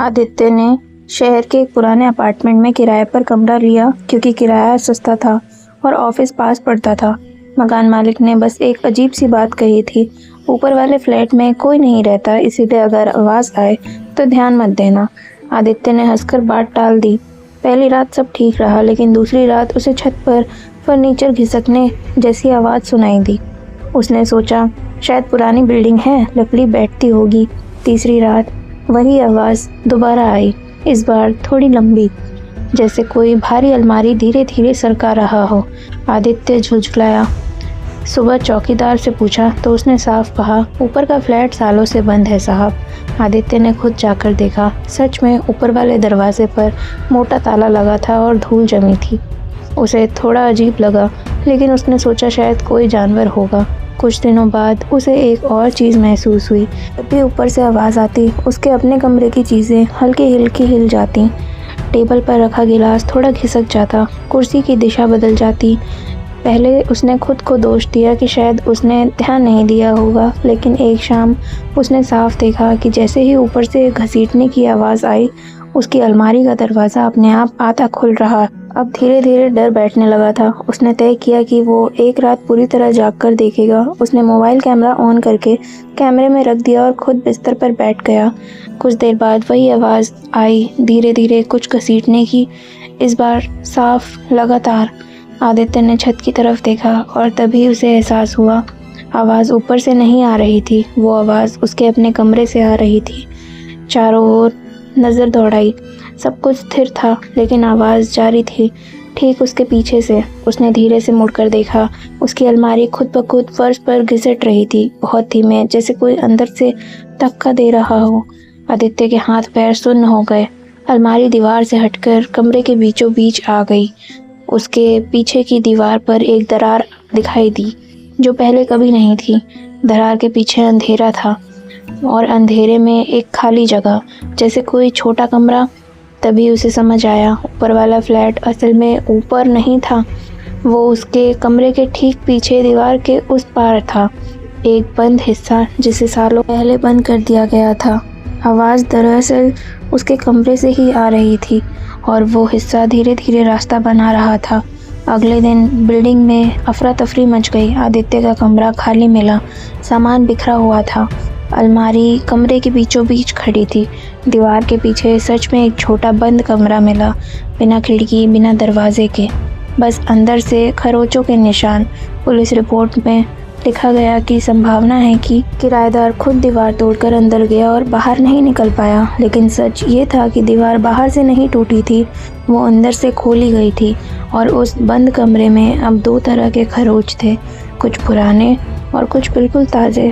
आदित्य ने शहर के एक पुराने अपार्टमेंट में किराए पर कमरा लिया क्योंकि किराया सस्ता था और ऑफिस पास पड़ता था। मकान मालिक ने बस एक अजीब सी बात कही थी, ऊपर वाले फ्लैट में कोई नहीं रहता, इसीलिए अगर आवाज़ आए तो ध्यान मत देना। आदित्य ने हंसकर बात टाल दी। पहली रात सब ठीक रहा, लेकिन दूसरी रात उसे छत पर फर्नीचर घिसकने जैसी आवाज़ सुनाई दी। उसने सोचा शायद पुरानी बिल्डिंग है, लकड़ी बैठती होगी। तीसरी रात वही आवाज़ दोबारा आई, इस बार थोड़ी लंबी, जैसे कोई भारी अलमारी धीरे धीरे सरका रहा हो। आदित्य झुंझलाया। सुबह चौकीदार से पूछा तो उसने साफ कहा, ऊपर का फ्लैट सालों से बंद है साहब। आदित्य ने खुद जाकर देखा, सच में ऊपर वाले दरवाजे पर मोटा ताला लगा था और धूल जमी थी। उसे थोड़ा अजीब लगा, लेकिन उसने सोचा शायद कोई जानवर होगा। कुछ दिनों बाद उसे एक और चीज़ महसूस हुई। जब भी ऊपर से आवाज़ आती, उसके अपने कमरे की चीज़ें हल्की हल्की हिल जाती। टेबल पर रखा गिलास थोड़ा खिसक जाता, कुर्सी की दिशा बदल जाती। पहले उसने खुद को दोष दिया कि शायद उसने ध्यान नहीं दिया होगा, लेकिन एक शाम उसने साफ देखा कि जैसे ही ऊपर से घसीटने की आवाज़ आई, उसकी अलमारी का दरवाज़ा अपने आप आधा खुल रहा। अब धीरे धीरे डर बैठने लगा था। उसने तय किया कि वो एक रात पूरी तरह जाग कर देखेगा। उसने मोबाइल कैमरा ऑन करके कैमरे में रख दिया और खुद बिस्तर पर बैठ गया। कुछ देर बाद वही आवाज़ आई, धीरे धीरे कुछ घसीटने की, इस बार साफ, लगातार। आदित्य ने छत की तरफ देखा और तभी उसे एहसास हुआ, आवाज़ ऊपर से नहीं आ रही थी, वो आवाज़ उसके अपने कमरे से आ रही थी। चारों ओर नज़र दौड़ाई, सब कुछ स्थिर था, लेकिन आवाज़ जारी थी ठीक उसके पीछे से। उसने धीरे से मुड़कर देखा, उसकी अलमारी खुद ब खुद फर्श पर घिसट रही थी, बहुत धीमे, जैसे कोई अंदर से धक्का दे रहा हो। आदित्य के हाथ पैर सुन्न हो गए। अलमारी दीवार से हटकर कमरे के बीचों बीच आ गई। उसके पीछे की दीवार पर एक दरार दिखाई दी, जो पहले कभी नहीं थी। दरार के पीछे अंधेरा था और अंधेरे में एक खाली जगह, जैसे कोई छोटा कमरा। तभी उसे समझ आया, ऊपर वाला फ्लैट असल में ऊपर नहीं था, वो उसके कमरे के ठीक पीछे दीवार के उस पार था, एक बंद हिस्सा जिसे सालों पहले बंद कर दिया गया था। आवाज़ दरअसल उसके कमरे से ही आ रही थी और वो हिस्सा धीरे धीरे रास्ता बना रहा था। अगले दिन बिल्डिंग में अफरा तफरी मच गई। आदित्य का कमरा खाली मिला, सामान बिखरा हुआ था। अलमारी कमरे के बीचों बीच खड़ी थी। दीवार के पीछे सच में एक छोटा बंद कमरा मिला, बिना खिड़की, बिना दरवाजे के, बस अंदर से खरोचों के निशान। पुलिस रिपोर्ट में लिखा गया कि संभावना है कि किराएदार खुद दीवार तोड़कर अंदर गया और बाहर नहीं निकल पाया, लेकिन सच ये था कि दीवार बाहर से नहीं टूटी थी, वो अंदर से खोली गई थी। और उस बंद कमरे में अब दो तरह के खरोच थे, कुछ पुराने और कुछ बिल्कुल ताज़े।